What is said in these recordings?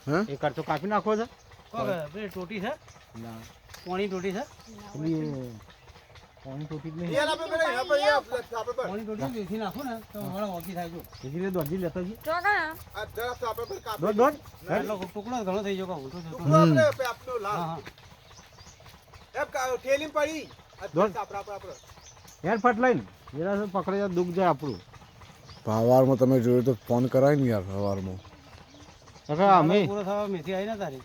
હા એ કરતો કાપી નાખો છે પેલી ટોટી છે ના પોણી ટોટી છે પાણી ટોટી જ નહીં પોણી ટોટી બેસી નાખો ને તો હમણાં ઓછી થાય જો એટલે દોડી લેતો જી એટલો ટુકડો ઘણો થઈ ગયો કહું યાર ફટ લઈને જરા પકડે જાય દુખ જાય આપણું સવારમાં તમે જોયું તો ફોન કરાય ને યાર સવારમાં અમે પૂરો થવા મેથી આવી ને તારી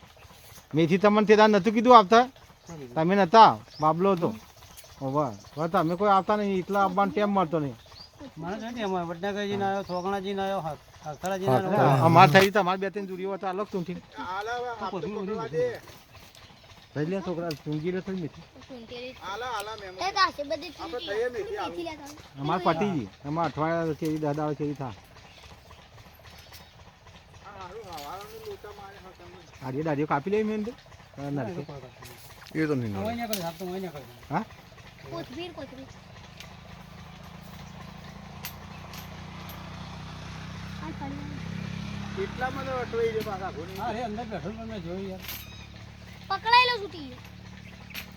મેથી તમને તે દાન નતું કીધું આવતા તમે નતા બાબલો હતો હવે તમે કોઈ આવતા નહીં એટલા આવવાનો ટાઈમ મળતો નહીં મને જોઈ એમાં વડનગરજી આવ્યો થોગણાજી આવ્યો હરથળાજી આવ્યો અમારે થઈ તમારે બે ત્રણ જોડીઓ હતા અલગ તુંથી લઈ લે છોકરા તુંજી લે થોડી મેથી અમારે પટીજી એમાં અઠવાડિયા ચેરી દાદા ચેરી થા આડી દાડીઓ કાપી લઈ મેં એ તો નહીં હા એટલામાં તો અટવાઈ ગયો પાછા અરે અંદર બેઠો મેં જોયું યાર પકડાયેલો છૂટી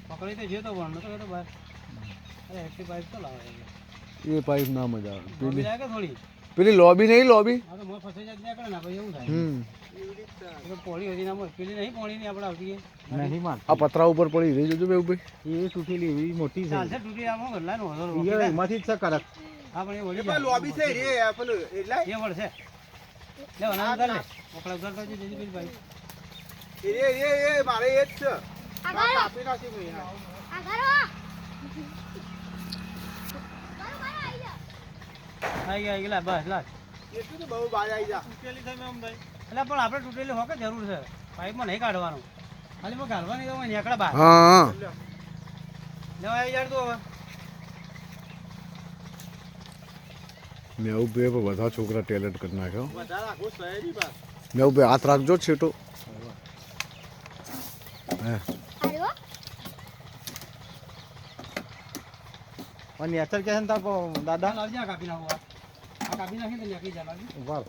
પકડી તો જતો પણ નતો તો બહાર અરે એક્ટિવ પાઇપ તો લાવે એ પાઇપ ના મજા આવે પેલી લાગે થોડી પેલી લોબી નહીં લોબી હા તો મોં ફસાઈ જાય ના કરે ને ભાઈ એવું થાય પોળી હતી ના મોં પેલી નહીં પોણી ની આપણે આવતી નહીં માર આ પતરા ઉપર પડી રહી જોજો બેવ ભાઈ એ તૂટેલી એવી મોટી છે ચાલશે તૂટી આમાં ગલ્લા નો એમાંથી જ છે કરક હા પણ એ ઓલી લોબી છે રે પેલું એટલે એ વળશે લે વના કર લે મોકળા ઉધાર કરજો જેજી પેલી ભાઈ એ મારે એ જ છે કાપી નાખી મેં આઈ ગયા બસ લાગ એટલું તો બહુ બહાર આવી જા તૂટેલી થઈ મેમ ભાઈ એટલે પણ આપણે તૂટેલી હોકે જરૂર છે પાઇપમાં નહીં કાઢવાનું ખાલી માં કાઢવાની તો નીકળે બહાર હા લેવા આવી જાય તો હવે મેં બે બધા છોકરા ટેલેન્ટ કરી નાખ્યો વધારે આખું શહેરી બા મેં બે હાથ રાખજો છેટો પણ નેચર કે છે ને તાર દાદા લાવજે આ કાપી નાખો આ કાપી નાખી તો નીકળી જાય લાવજે વાહ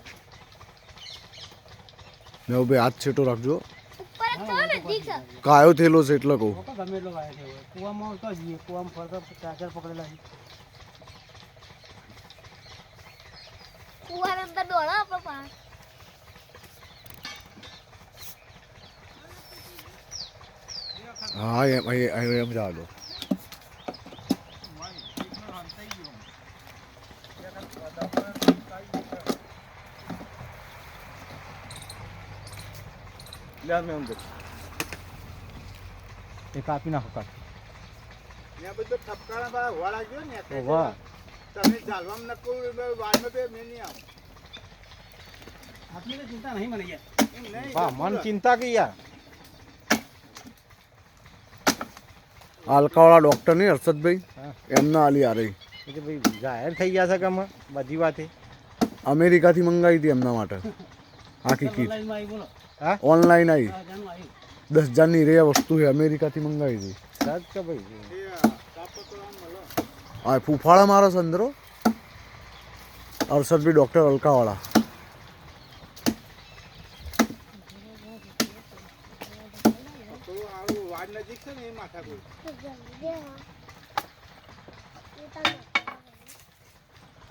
મેં બે હાથ છેટો રાખજો ઉપર જ છો ને દીક છે કાયો થયેલો છે એટલે કહું લોકો ગમે એટલો વાય છે કુવામાં તો જઈએ કુવામાં ફરતા ચાચર પકડેલા છે કુવાની અંદર દોડો આપણો પાસ હા એમ જા દો એ કાપી નાખો કાપી મેં બધું ઠપકાણા બા વાળા ગયો ને વાહ તમે ચાલવામાં નકો વાળમાં બે મેં નહીં આવું આપની તો ચિંતા નહીં મને યાર વાહ મન ચિંતા કે યાર આલકાવાળા ડૉક્ટર નહીં હર્ષદભાઈ હા. એમના આલી આ રહી એટલે ભાઈ જાહેર થઈ ગયા છે કે આમાં બધી વાતે અમેરિકાથી મંગાવી હતી એમના માટે આખી કીટ ઓનલાઈનમાં આવી બોલો હા ઓનલાઈન આવી હા જાનું આવી 10,000ની રે વસ્તુ છે અમેરિકાથી મંગાવી હતી સાચ કે ભાઈ આ ફૂફાળા મારો સંદરો હર્ષદભાઈ ડૉક્ટર અલકાવાળા વાડ નજીક છે ને એ માથા કોઈ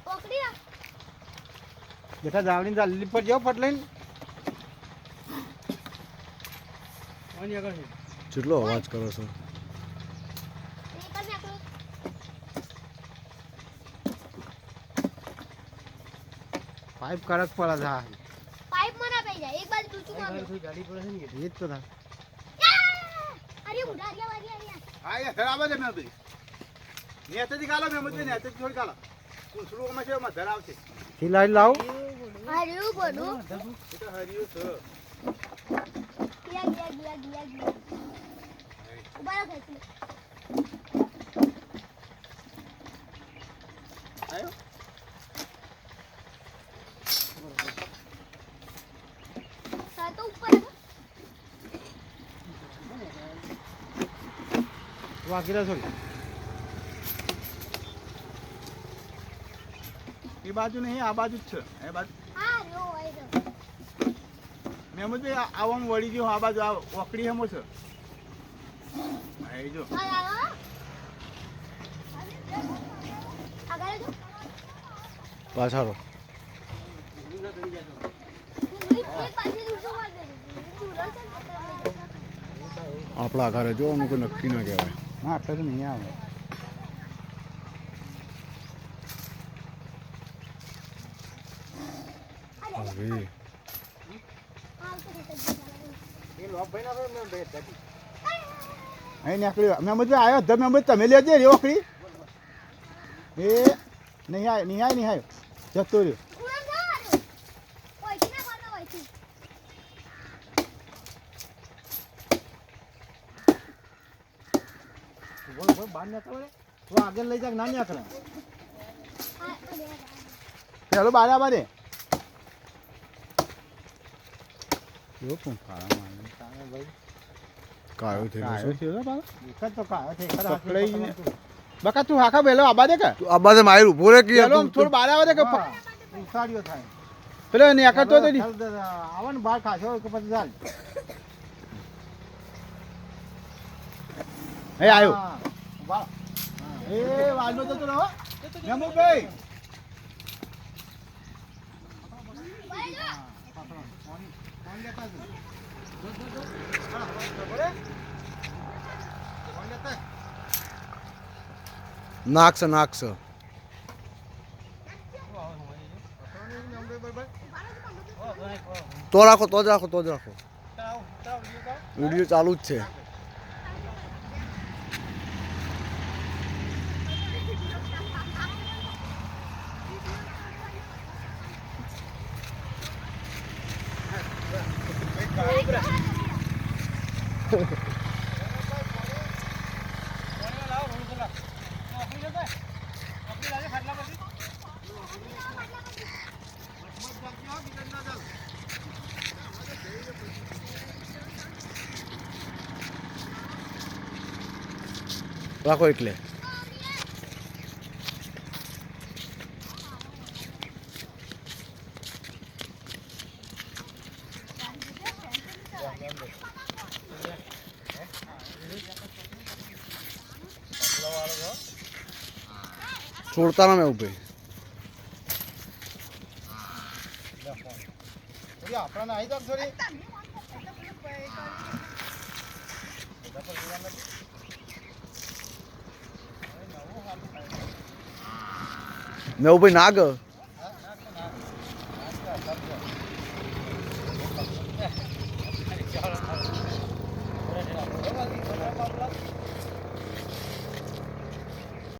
પકડી રાખ બેટા જાવડી જલ્દી પર જાઓ ફટ લઈને કોની આગળ છે કેટલો અવાજ કરો છો પાઇપ કડક પડે છે આ. પાઇપ મને પઈ જાય એક બાજુ ટૂચું મારો કોઈ ગાડી પડે છે ને એ જ તો થાય અરે ઉડા ગયા વારી હા યાર ધરાવે છે મેં બધી નેતેથી કાલો મેં મત નેતેથી થોડી કાલો કુંસળુમાં છે એમાં ધરાવશે ખીલાઈ લાવો હર્યું બધું એ તો હરિયું છે ગયા ઉભા રહો ખેંચી આયો સા તો ઉપર હતો વાકીરા છોડી એ બાજુ નહીં આ બાજુ જ છે એ બાજુ આ રહ્યો આઈ રહ્યો મહેમદભાઈ આવામાં વળી ગયો આ બાજુ આ ઓકડી હેમો છે હા એ જો આગળ જો પાછાડો પાછી દૂરસો માર દે આપણા ઘરે જો અમુક નક્કી ના કહેવાય ના આટલે તો નહીં આવે હવે અહીં નીકળ્યો મહેમદભાઈ આવ્યો ધ મહેમદ તમે લેજે રે ઓકડી એ નહીં આવ્યો જતો રહ્યો કુરાન જાવ ઓયથી ના કોનો ઓયથી બહાર નીકળે તો આગળ લઈ જા ના નીકળે હા ચાલો બારે બારે જો પણ ફાળા મારે કાયો થયેલો છે દેખાય તો કાયો છે પકડાઈ બકા તું હાખા બેલો આબા દે કે તું આ બાજુ માયર ઉભો રે કે પેલો થોડું બારે આવે કે ઉસાડ્યો થાય પેલો નીકળતો તો આવો ને બહાર ખાશો કે પછી ચાલ એ આવ્યો એ વાલનો તો રહો મહેમદભાઈ નાખશે નાખશે તો રાખો તો જ રાખો તો જ રાખો વિડીયો ચાલુ જ છે રાખો એટલે છોડતા ના મેં ભાઈ આપણને આવી જાવ થોડી મેં ભાઈ નાગ